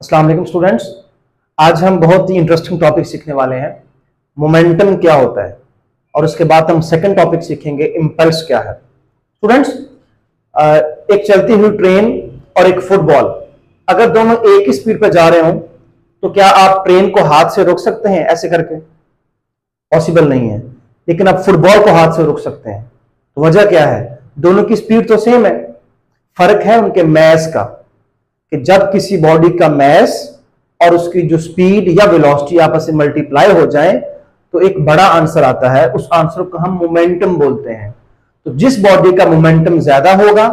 अस्सलाम वालेकुम स्टूडेंट्स। आज हम बहुत ही इंटरेस्टिंग टॉपिक सीखने वाले हैं। मोमेंटम क्या होता है और उसके बाद हम सेकंड टॉपिक सीखेंगे इंपल्स क्या है। स्टूडेंट्स, एक चलती हुई ट्रेन और एक फुटबॉल अगर दोनों एक ही स्पीड पर जा रहे हो तो क्या आप ट्रेन को हाथ से रोक सकते हैं? ऐसे करके पॉसिबल नहीं है, लेकिन आप फुटबॉल को हाथ से रोक सकते हैं। तो वजह क्या है? दोनों की स्पीड तो सेम है, फर्क है उनके मैस का, कि जब किसी बॉडी का मैस और उसकी जो स्पीड या वेलोसिटी आपस में मल्टीप्लाई हो जाए तो एक बड़ा आंसर आता है। उस आंसर को हम मोमेंटम बोलते हैं। तो जिस बॉडी का मोमेंटम ज्यादा होगा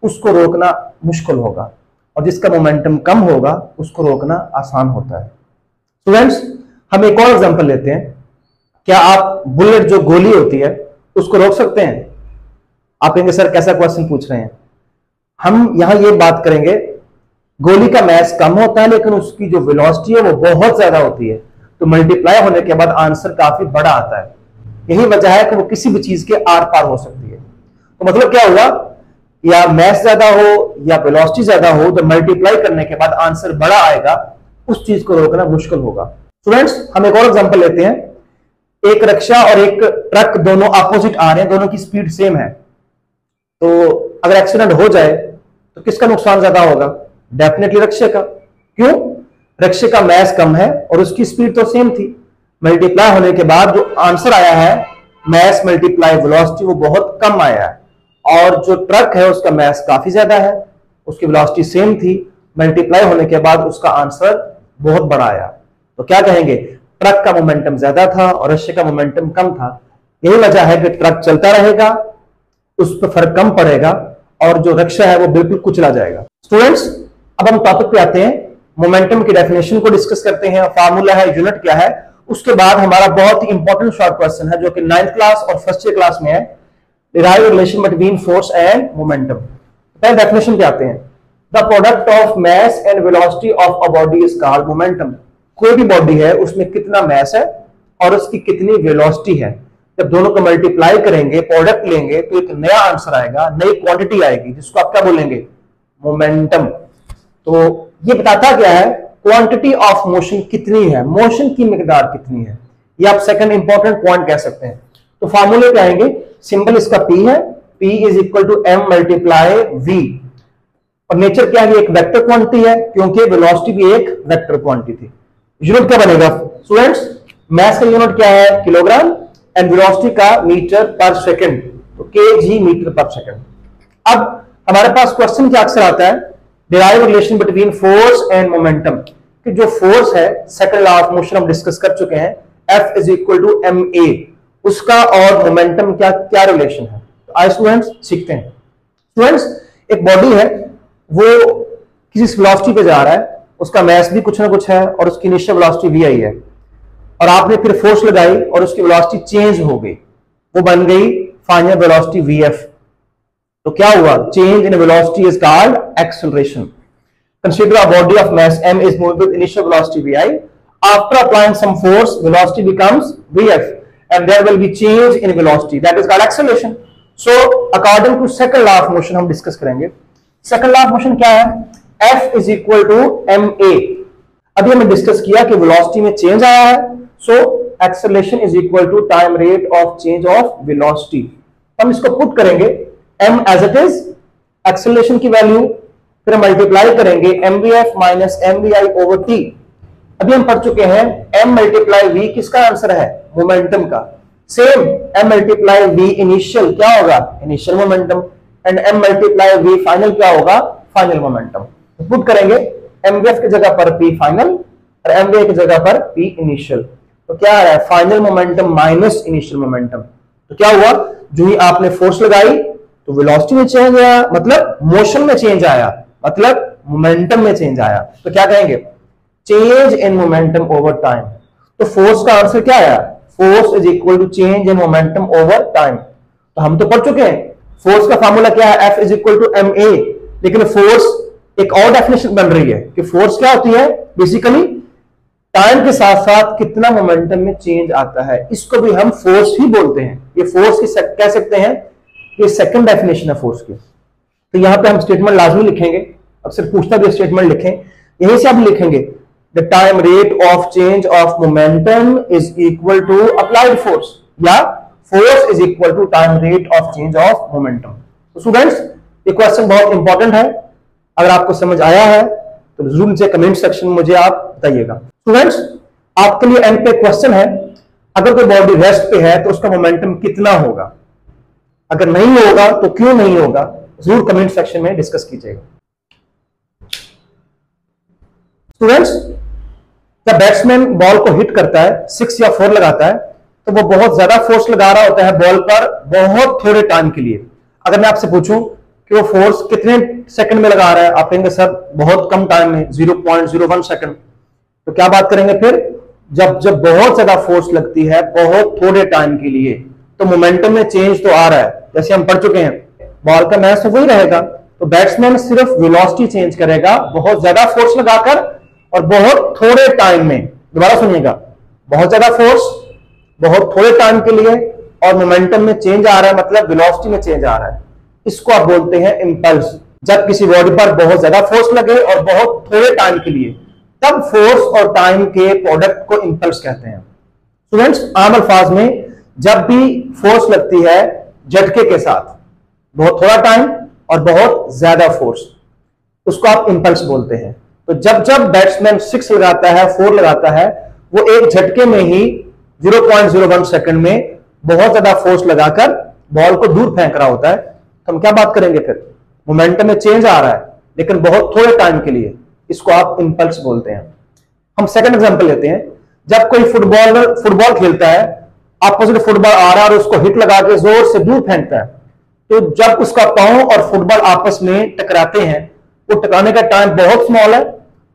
उसको रोकना मुश्किल होगा और जिसका मोमेंटम कम होगा उसको रोकना आसान होता है। स्टूडेंट्स, हम एक और एग्जांपल लेते हैं। क्या आप बुलेट जो गोली होती है उसको रोक सकते हैं? आप कहेंगे सर कैसा क्वेश्चन पूछ रहे हैं। हम यहां ये बात करेंगे, गोली का मैस कम होता है लेकिन उसकी जो वेलोसिटी है वो बहुत ज्यादा होती है, तो मल्टीप्लाई होने के बाद आंसर काफी बड़ा आता है। यही वजह है कि वो किसी भी चीज के आर पार हो सकती है। तो मतलब क्या हुआ, या मैस ज्यादा हो या वेलोसिटी ज्यादा हो, तो मल्टीप्लाई करने के बाद आंसर बड़ा आएगा, उस चीज को रोकना मुश्किल होगा। स्टूडेंट्स, हम एक और एग्जांपल लेते हैं। एक रिक्शा और एक ट्रक दोनों अपोजिट आ रहे हैं, दोनों की स्पीड सेम है, तो अगर एक्सीडेंट हो जाए तो किसका नुकसान ज्यादा होगा? डेफिनेटली रिक्शे का। क्यों? रिक्शे का मैस कम है और उसकी स्पीड तो सेम थी। मल्टीप्लाई होने के बाद जो आंसर आया है मैस मल्टीप्लाई वेलोसिटी वो बहुत कम आया है, और जो ट्रक है उसका मैस काफी ज्यादा है, उसकी वेलोसिटी सेम थी, मल्टीप्लाई होने के बाद उसका आंसर बहुत बड़ा आया। तो क्या कहेंगे? ट्रक का मोमेंटम ज्यादा था और रिक्शे का मोमेंटम कम था। यही वजह है कि ट्रक चलता रहेगा, उस पर फर्क कम पड़ेगा और जो रिक्शा है वो बिल्कुल कुचला जाएगा। स्टूडेंट्स, अब हम टॉपिक पे आते हैं, मोमेंटम की डेफिनेशन को डिस्कस करते हैं, फार्मूला है, यूनिट क्या है। उसके बाद हमारा बहुत ही इंपॉर्टेंट शॉर्ट क्वेश्चन है जो कि 9th क्लास और फर्स्ट ईयर क्लास में है, derive relation between force and momentum. पहले डेफिनेशन पे आते हैं। The product of mass and velocity of a body is called momentum. कोई भी बॉडी है उसमें कितना मैस है और उसकी कितनी वेलोसिटी है, जब दोनों को मल्टीप्लाई करेंगे, प्रोडक्ट लेंगे, तो एक नया आंसर आएगा, नई क्वांटिटी आएगी, जिसको आप क्या बोलेंगे? मोमेंटम। तो ये बताता क्या है? क्वांटिटी ऑफ मोशन कितनी है, मोशन की मिकदार कितनी है। ये आप सेकंड इंपॉर्टेंट पॉइंट कह सकते हैं। तो फार्मूले पे आएंगे, सिंबल इसका P है, P is equal to m multiply V। और नेचर क्या है? एक वेक्टर क्वांटिटी है, क्योंकि वेलोसिटी भी एक वेक्टर क्वांटिटी थी। यूनिट क्या बनेगा स्टूडेंट्स? मैस का यूनिट क्या है? किलोग्राम, एंड वेलोसिटी का मीटर पर सेकंड, तो kg मीटर पर सेकंड। अब हमारे पास क्वेश्चन क्या अक्सर आता है, derive relation between force and momentum. कि जो फोर्स है, सेकंड लॉ ऑफ मोशन हम डिस्कस कर चुके हैं, F is equal to ma, उसका और मोमेंटम क्या क्या रिलेशन है। तो आज स्टूडेंट्स सीखते हैं। स्टूडेंट्स, एक बॉडी है, वो किसी वेलोसिटी पे जा रहा है, उसका मैस भी कुछ ना कुछ है और उसकी इनिशियल वेलोसिटी vi है, और आपने फिर फोर्स लगाई और उसकी वेलोसिटी चेंज हो गई, वो बन गई फाइनल वेलोसिटी vf। तो क्या हुआ? Change in velocity is called acceleration. Consider a body of mass m is moving with initial velocity vi. After applying some force, velocity becomes vf and there will be change in velocity, that is called acceleration. So according to second law of motion हम discuss करेंगे। second law of motion क्या है? F is equal to ma। अभी हमने discuss किया कि velocity में change आया है, so acceleration is equal to time rate of change of velocity। हम इसको पुट करेंगे m as it is, acceleration की वैल्यू, फिर मल्टीप्लाई करेंगे mvf minus mvi over t। अभी हम पढ़ चुके हैं m मल्टीप्लाई v किसका आंसर है? मोमेंटम का। Same m multiply v initial क्या होगा? Initial momentum, and m multiply v final क्या होगा? Final momentum. तो पुट करेंगे mvf की जगह पर p फाइनल और mvi की जगह पर p इनिशियल। तो क्या है? Final momentum minus initial momentum. तो क्या हुआ? जो ही आपने फोर्स लगाई तो वेलोसिटी में चेंज आया, मतलब मोशन में चेंज आया, मतलब मोमेंटम में चेंज आया। तो क्या कहेंगे? Change in momentum over time. तो फोर्स का आंसर क्या आया? Force is equal to change in momentum over time. तो हम तो पढ़ चुके हैं फोर्स का फार्मूला क्या है? F is equal to ma। लेकिन फोर्स एक और डेफिनेशन बन रही है कि फोर्स क्या होती है? बेसिकली टाइम के साथ साथ कितना मोमेंटम में चेंज आता है, इसको भी हम फोर्स ही बोलते हैं। ये फोर्स की कह सकते हैं, ये सेकंड डेफिनेशन है फोर्स की। तो यहां पे हम स्टेटमेंट लाजमी लिखेंगे, अक्सर पूछता भी स्टेटमेंट लिखें। यहीं से आप लिखेंगे the time rate of change of momentum is equal to applied force, या force is equal to time rate of change of momentum. तो स्टूडेंट्स ये क्वेश्चन बहुत इंपॉर्टेंट है, अगर आपको समझ आया है तो जरूर नीचे कमेंट सेक्शन में मुझे आप बताइएगा। स्टूडेंट्स आपके लिए एंड पे क्वेश्चन है, अगर कोई बॉडी रेस्ट पे है तो उसका मोमेंटम कितना होगा, अगर नहीं होगा तो क्यों नहीं होगा, जरूर कमेंट सेक्शन में डिस्कस कीजिएगा। स्टूडेंट्स जब बैट्समैन बॉल को हिट करता है, 6 या 4 लगाता है, तो वो बहुत ज्यादा फोर्स लगा रहा होता है बॉल पर बहुत थोड़े टाइम के लिए। अगर मैं आपसे पूछूं कि वो फोर्स कितने सेकंड में लगा रहा है, आप कहेंगे सर बहुत कम टाइम में 0.01 सेकंड। तो क्या बात करेंगे फिर, जब जब बहुत ज्यादा फोर्स लगती है बहुत थोड़े टाइम के लिए, तो मोमेंटम में चेंज तो आ रहा है, जैसे हम पढ़ चुके हैं बॉल का मैच तो वही रहेगा। तो बैट्समैन सिर्फ वेलोसिटी चेंज करेगा बहुत ज्यादा फोर्स लगाकर और बहुत थोड़े टाइम में। दोबारा सुनिएगा, बहुत ज्यादा फोर्स बहुत थोड़े टाइम के लिए और मोमेंटम में चेंज आ रहा है, मतलब वेलोसिटी में चेंज आ रहा है, इसको आप बोलते हैं इंपल्स। जब किसी बॉडी पर बहुत ज्यादा फोर्स लगे और बहुत थोड़े टाइम के लिए, तब फोर्स और टाइम के प्रोडक्ट को इंपल्स कहते हैं। स्टूडेंट्स आम अल्फाज में जब भी फोर्स लगती है झटके के साथ, बहुत थोड़ा टाइम और बहुत ज्यादा फोर्स, उसको आप इंपल्स बोलते हैं। तो जब जब बैट्समैन 6 लगाता है, 4 लगाता है, वो एक झटके में ही 0.01 सेकंड में बहुत ज्यादा फोर्स लगाकर बॉल को दूर फेंक रहा होता है। तो हम क्या बात करेंगे फिर, मोमेंटम में चेंज आ रहा है लेकिन बहुत थोड़े टाइम के लिए, इसको आप इंपल्स बोलते हैं। हम सेकंड एग्जांपल लेते हैं, जब कोई फुटबॉल खेलता है, अपोजिट फुटबॉल आ रहा है और उसको हिट लगा के जोर से दूर फेंकता है, तो जब उसका पांव और फुटबॉल आपस में टकराते हैं, वो टकराने का टाइम बहुत स्मॉल है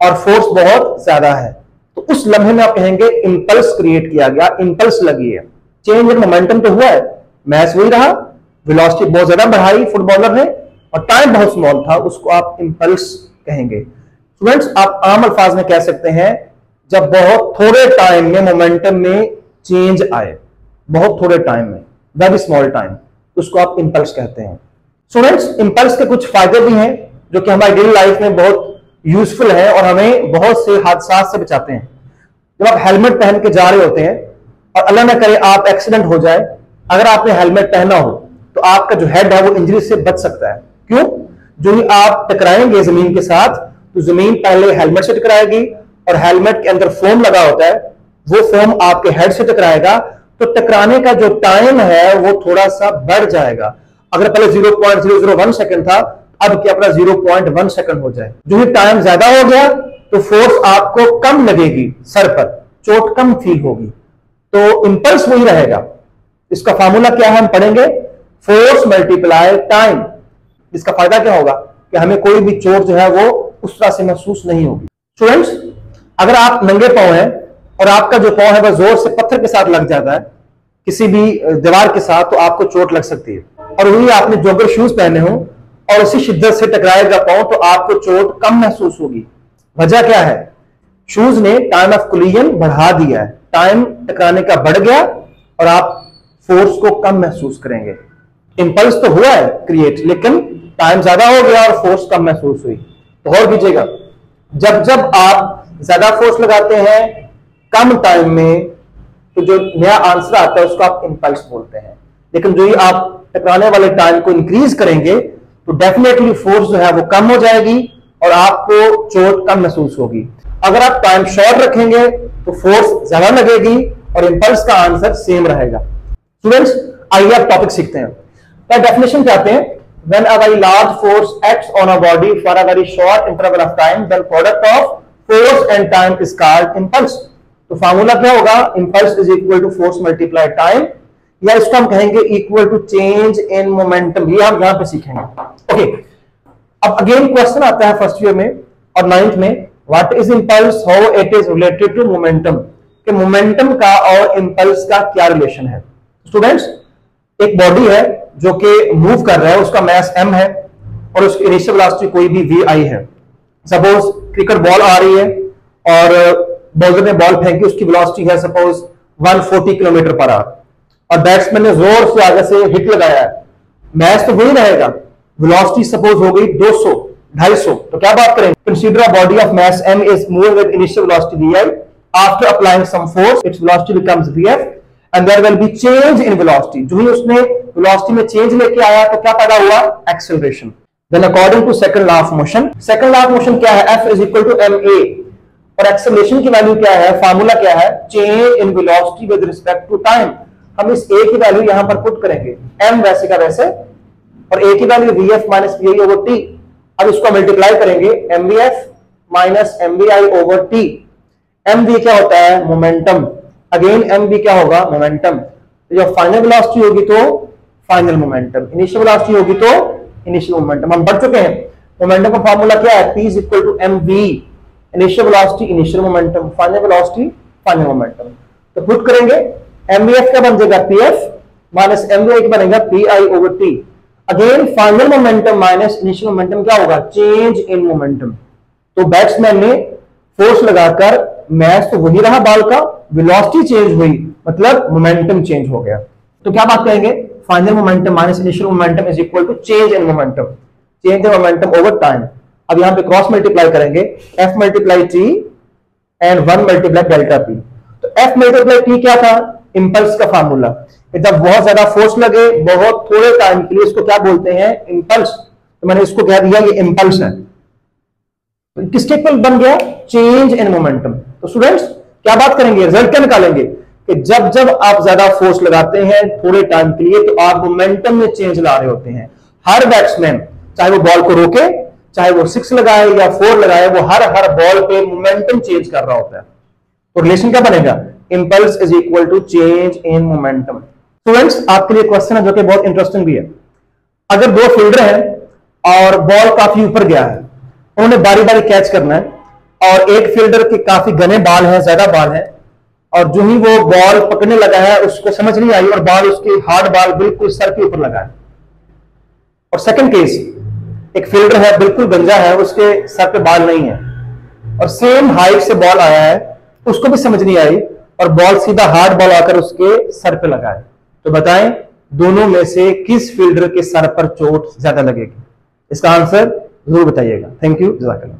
और फोर्स बहुत ज्यादा है, तो उस लम्हे में आप कहेंगे इंपल्स क्रिएट किया गया, इंपल्स लगी है। चेंज इन मोमेंटम तो हुआ है, मैच वही रहा, वेलोसिटी बहुत ज्यादा बढ़ाई फुटबॉलर ने और टाइम बहुत स्मॉल था, उसको आप इंपल्स कहेंगे। स्टूडेंट्स आप आम अल्फाज में कह सकते हैं जब बहुत थोड़े टाइम में मोमेंटम में चेंज आए, बहुत थोड़े टाइम में, वेरी स्मॉल टाइम, उसको आप इंपल्स कहते हैं। स्टूडेंट्स इंपल्स के कुछ फायदे भी हैं जो कि हमारी डेली लाइफ में बहुत यूजफुल है और हमें बहुत से हादसा से बचाते हैं। जब आप हेलमेट पहन के जा रहे होते हैं और अल्लाह न करे आप एक्सीडेंट हो जाए, अगर आपने हेलमेट पहना हो तो आपका जो हेड है वो इंजरी से बच सकता है। क्यों? जो ही आप टकराएंगे जमीन के साथ तो जमीन पहले हेलमेट से टकराएगी और हेलमेट के अंदर फोम लगा होता है, वो फोम आपके हेड से टकराएगा, तो टकराने का जो टाइम है वो थोड़ा सा बढ़ जाएगा। अगर पहले 0.001 सेकंड था, अब क्या अपना 0.1 सेकंड हो जाए। जो ही टाइम ज्यादा हो गया तो फोर्स आपको कम लगेगी, सर पर चोट कम फील होगी, तो इंपल्स वही रहेगा। इसका फार्मूला क्या है हम पढ़ेंगे, फोर्स मल्टीप्लाई टाइम। इसका फायदा क्या होगा कि हमें कोई भी चोट जो है वो उस तरह से महसूस नहीं होगी। स्टूडेंट्स अगर आप नंगे पांव हैं और आपका जो पांव है वह जोर से पत्थर के साथ लग जाता है, किसी भी दीवार के साथ, तो आपको चोट लग सकती है। और वही आपने जॉगर शूज पहने हो और उसी शिद्दत से टकराएगा पांव तो आपको चोट कम महसूस होगी। वजह क्या है, शूज ने टाइम ऑफ कोलिजन बढ़ा दिया है, टाइम टकराने का बढ़ गया और आप फोर्स को कम महसूस करेंगे। इंपल्स तो हुआ है क्रिएट, लेकिन टाइम ज्यादा हो गया और फोर्स कम महसूस हुई। तो और कीजिएगा, जब जब आप ज्यादा फोर्स लगाते हैं कम टाइम में, तो जो नया आंसर आता है उसको आप इंपल्स बोलते हैं। लेकिन जो ही आप टकराने वाले टाइम को इंक्रीज करेंगे तो डेफिनेटली फोर्स जो है वो कम हो जाएगी और आपको चोट कम महसूस होगी। अगर आप टाइम शॉर्ट रखेंगे तो फोर्स ज्यादा लगेगी और इंपल्स का आंसर सेम रहेगा। स्टूडेंट्स आइए आप टॉपिक सीखते हैं। तो डेफिनेशन चाहते हैं, when a very large force acts on a body for a very short interval of time, then product of force and time is called impulse। तो फार्मूला क्या होगा, impulse is equal to force multiply time, या इसको हम कहेंगे equal to change in momentum. ये हम यहां पे सीखेंगे। ओके, अब अगेन क्वेश्चन आता है फर्स्ट ईयर में और 9th में, what is impulse, how it is related to momentum, कि मोमेंटम का और इंपल्स का क्या रिलेशन है। स्टूडेंट्स एक बॉडी है जो कि मूव कर रहा है, उसका मास m है और उसकी इनिशियल वेलोसिटी कोई भी vi है। सपोज क्रिकेट बॉल आ रही है और बॉलर ने बॉल फेंकी, उसकी वेलोसिटी है सपोज 140 किलोमीटर पर आवर और बैट्समैन ने जोर से आगे से हिट लगाया है, मैच तो वही रहेगा, वेलोसिटी सपोज हो गई 200, 250। तो क्या बात करें, consider a body of mass m is moving with initial velocity vi, after applying some force its velocity becomes vf and there will be change in velocity। जो ही उसने velocity में change लेके आया तो क्या पैदा हुआ, acceleration। then according to second law of motion, second law of motion क्या है, f is equal to ma, और acceleration की वैल्यू क्या है, फार्मूला क्या है, change in velocity with respect to time। हम इस a की वैल्यू यहां पर पुट करेंगे, m वैसे का वैसे, और a की value vf minus vi over t। अब इसको मल्टीप्लाई करेंगे, mvf minus mvi over t। mv क्या होता है, मोमेंटम, अगेन mv क्या होगा, मोमेंटम। तो जब फाइनल वेलोसिटी होगी तो फाइनल मोमेंटम, इनिशियल वेलोसिटी होगी तो इनिशियल मोमेंटम। हम बढ़ चुके हैं, मोमेंटम का फार्मूला क्या है, p is equal to mv, initial velocity initial momentum, final velocity final momentum. तो पुट करेंगे, mvf क्या बन जाएगा, pf माइनस mvi क्या बनेगा, pi over t। Again final momentum minus initial momentum क्या होगा, चेंज इन मोमेंटम। तो बैट्समैन ने फोर्स लगाकर, मैच तो वही रहा बॉल का, वेलोसिटी चेंज हुई, मतलब मोमेंटम चेंज हो गया। तो क्या बात करेंगे, final momentum minus initial momentum is equal to change in momentum, change in momentum over time. अब यहां पे क्रॉस मल्टीप्लाई करेंगे, f multiply t and 1 multiply delta p। तो f मल्टीप्लाई t क्या था, इंपल्स का फार्मूला। जब बहुत ज्यादा फोर्स लगे बहुत थोड़े टाइम के लिए, इसको क्या बोलते हैं, इंपल्स। तो मैंने इसको कह दिया ये इंपल्स है। तो किसके इक्वल बन गया, चेंज इन मोमेंटम। तो स्टूडेंट्स क्या बात करेंगे, रिजल्ट क्या निकालेंगे कि जब जब आप ज्यादा फोर्स लगाते हैं थोड़े टाइम के लिए, तो आप मोमेंटम में चेंज ला रहे होते हैं। हर बैट्समैन चाहे वो बॉल को रोके, चाहे वो 6 लगाए या 4 लगाए, वो हर बॉल पे मोमेंटम चेंज कर रहा होता है। तो रिलेशन क्या बनेगा, impulse is equal to change in momentum. Students आपके लिए क्वेश्चन है जो कि बहुत इंटरेस्टिंग भी है। अगर 2 फील्डर हैं और बॉल काफी ऊपर गया है, उन्होंने बारी बारी कैच करना है, और एक फील्डर के काफी घने बाल हैं, ज्यादा बाल हैं, और जो ही वो बॉल पकड़ने लगा है उसको समझ नहीं आई और बॉल उसकी हार्ड बॉल बिल्कुल सर के ऊपर लगा है। और सेकंड केस, एक फील्डर है बिल्कुल गंजा है, उसके सर पे बाल नहीं है, और सेम हाइट से बॉल आया है, उसको भी समझ नहीं आई और बॉल सीधा हार्ड बॉल आकर उसके सर पे लगा है। तो बताएं दोनों में से किस फील्डर के सर पर चोट ज्यादा लगेगी, इसका आंसर जरूर बताइएगा। थैंक यू, जज़ाकल्लाह।